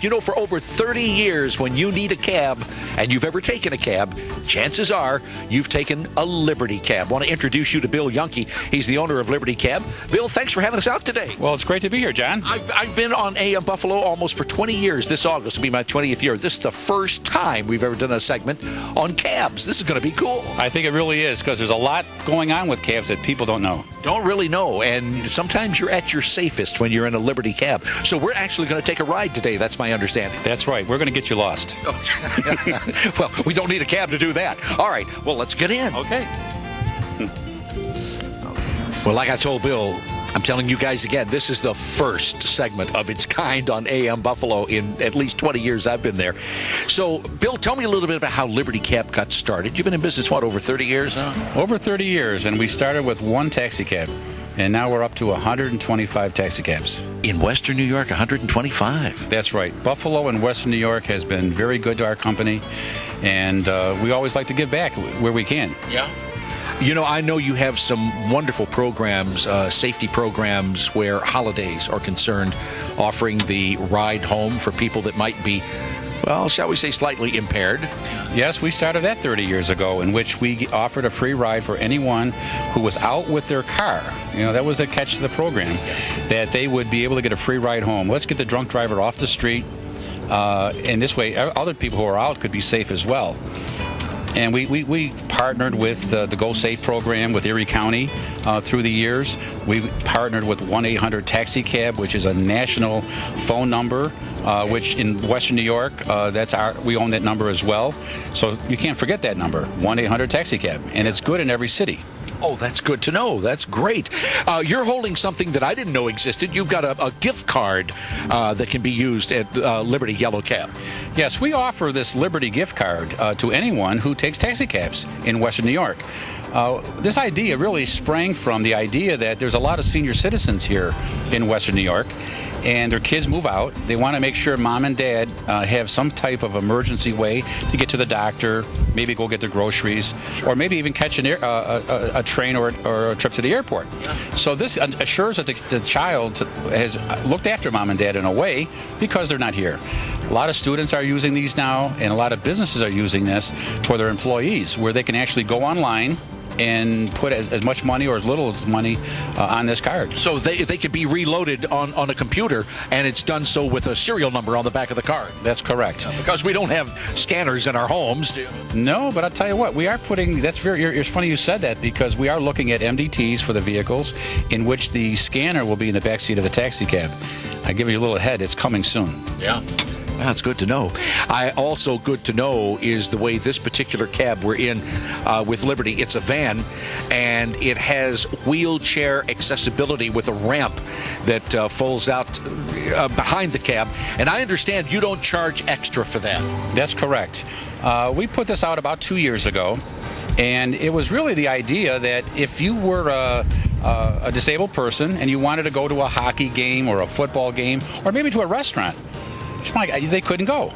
You know, for over 30 years, when you need a cab, and you've ever taken a cab, chances are you've taken a Liberty cab. I want to introduce you to Bill Yuhnke. He's the owner of Liberty Cab. Bill, thanks for having us out today. Well, it's great to be here, John. I've been on AM Buffalo almost for 20 years. This August will be my 20th year. This is the first time we've ever done a segment on cabs. This is going to be cool. I think it really is, because there's a lot going on with cabs that people don't know. Don't really know, and sometimes you're at your safest when you're in a Liberty cab. So we're actually going to take a ride today. That's my understanding. That's right. We're going to get you lost. Well, we don't need a cab to do that. All right. Well, let's get in. Okay. Well, like I told Bill, I'm telling you guys again, this is the first segment of its kind on AM Buffalo in at least 20 years I've been there. So, Bill, tell me a little bit about how Liberty Cab got started. You've been in business, what, over 30 years now? Over 30 years, and we started with one taxi cab, and now we're up to 125 taxi cabs. In Western New York, 125. That's right. Buffalo and Western New York has been very good to our company, and we always like to give back where we can. Yeah. You know, I know you have some wonderful programs, safety programs where holidays are concerned, offering the ride home for people that might be, well, shall we say, slightly impaired. Yes, we started that 30 years ago, in which we offered a free ride for anyone who was out with their car. You know, that was the catch to the program, that they would be able to get a free ride home. Let's get the drunk driver off the street, and this way other people who are out could be safe as well. And we partnered with the Go Safe program with Erie County through the years. We partnered with 1-800-TAXI CAB, which is a national phone number, which in Western New York, we own that number as well. So you can't forget that number, 1-800-TAXI CAB, and it's good in every city. Oh, that's good to know. That's great. You're holding something that I didn't know existed. You've got a gift card that can be used at Liberty Yellow Cab. Yes, we offer this Liberty gift card to anyone who takes taxi cabs in Western New York. This idea really sprang from the idea that there's a lot of senior citizens here in Western New York, and their kids move out. They want to make sure mom and dad have some type of emergency way to get to the doctor, maybe go get their groceries, or maybe even catch a train or a trip to the airport. So this assures that the child has looked after mom and dad in a way because they're not here. A lot of students are using these now, and a lot of businesses are using this for their employees, where they can actually go online and put as much money or as little as money on this card. So they could be reloaded on a computer, and it's done so with a serial number on the back of the card. That's correct. Because we don't have scanners in our homes. No, but I'll tell you what, we are putting, it's funny you said that, because we are looking at MDTs for the vehicles in which the scanner will be in the back seat of the taxi cab. I give you a little head, it's coming soon. Yeah. That's good to know. Also good to know is the way this particular cab we're in with Liberty. It's a van, and it has wheelchair accessibility with a ramp that folds out behind the cab. And I understand you don't charge extra for that. That's correct. We put this out about 2 years ago, and it was really the idea that if you were a disabled person and you wanted to go to a hockey game or a football game or maybe to a restaurant, they couldn't go.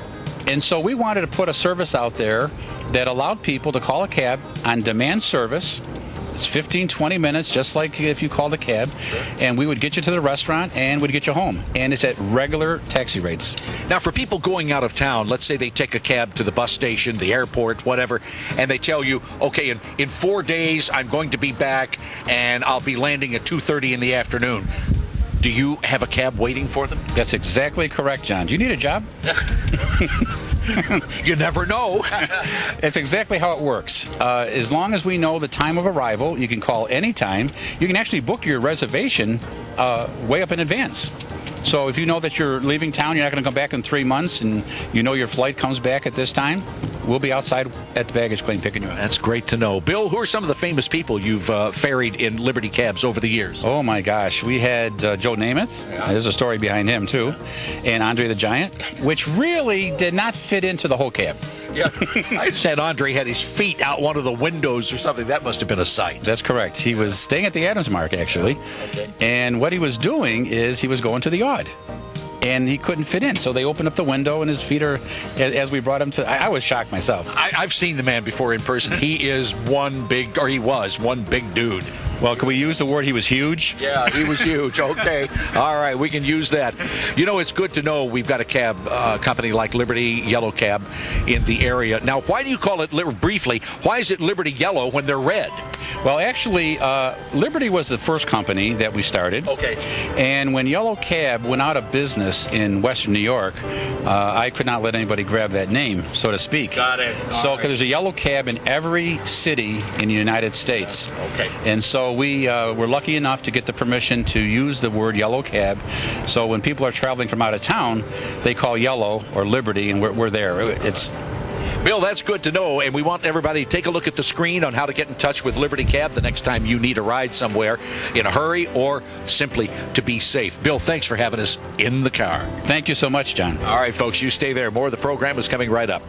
And so we wanted to put a service out there that allowed people to call a cab on demand service. It's 15, 20 minutes, just like if you called a cab, and we would get you to the restaurant and would get you home. And it's at regular taxi rates. Now, for people going out of town, let's say they take a cab to the bus station, the airport, whatever, and they tell you, okay, in 4 days I'm going to be back and I'll be landing at 2:30 in the afternoon. Do you have a cab waiting for them? That's exactly correct, John. Do you need a job? You never know. It's exactly how it works. As long as we know the time of arrival, you can call anytime. You can actually book your reservation way up in advance. So if you know that you're leaving town, you're not going to come back in 3 months, and you know your flight comes back at this time, we'll be outside at the baggage claim picking you up. That's great to know. Bill, who are some of the famous people you've ferried in Liberty cabs over the years? Oh, my gosh. We had Joe Namath. Yeah. There's a story behind him, too. And Andre the Giant, which really did not fit into the whole cab. Yeah, I just had Andre had his feet out one of the windows or something. That must have been a sight. That's correct. He was staying at the Adams Mark, actually. Okay. And what he was doing is he was going to the yard. And he couldn't fit in, so they opened up the window, and his feet are, as we brought him to, I was shocked myself. I've seen the man before in person. He is he was one big dude. Well, can we use the word he was huge? Yeah, he was huge. Okay. All right, we can use that. You know, it's good to know we've got a cab company like Liberty Yellow Cab in the area. Now, why do you call it, briefly, why is it Liberty Yellow when they're red? Well, actually, Liberty was the first company that we started. Okay. And when Yellow Cab went out of business in Western New York, I could not let anybody grab that name, so to speak. Got it. So, because there's a Yellow Cab in every city in the United States. Okay. And so we were lucky enough to get the permission to use the word Yellow Cab. So when people are traveling from out of town, they call Yellow or Liberty, and we're there. It's Bill, that's good to know, and we want everybody to take a look at the screen on how to get in touch with Liberty Cab the next time you need a ride somewhere in a hurry or simply to be safe. Bill, thanks for having us in the car. Thank you so much, John. All right, folks, you stay there. More of the program is coming right up.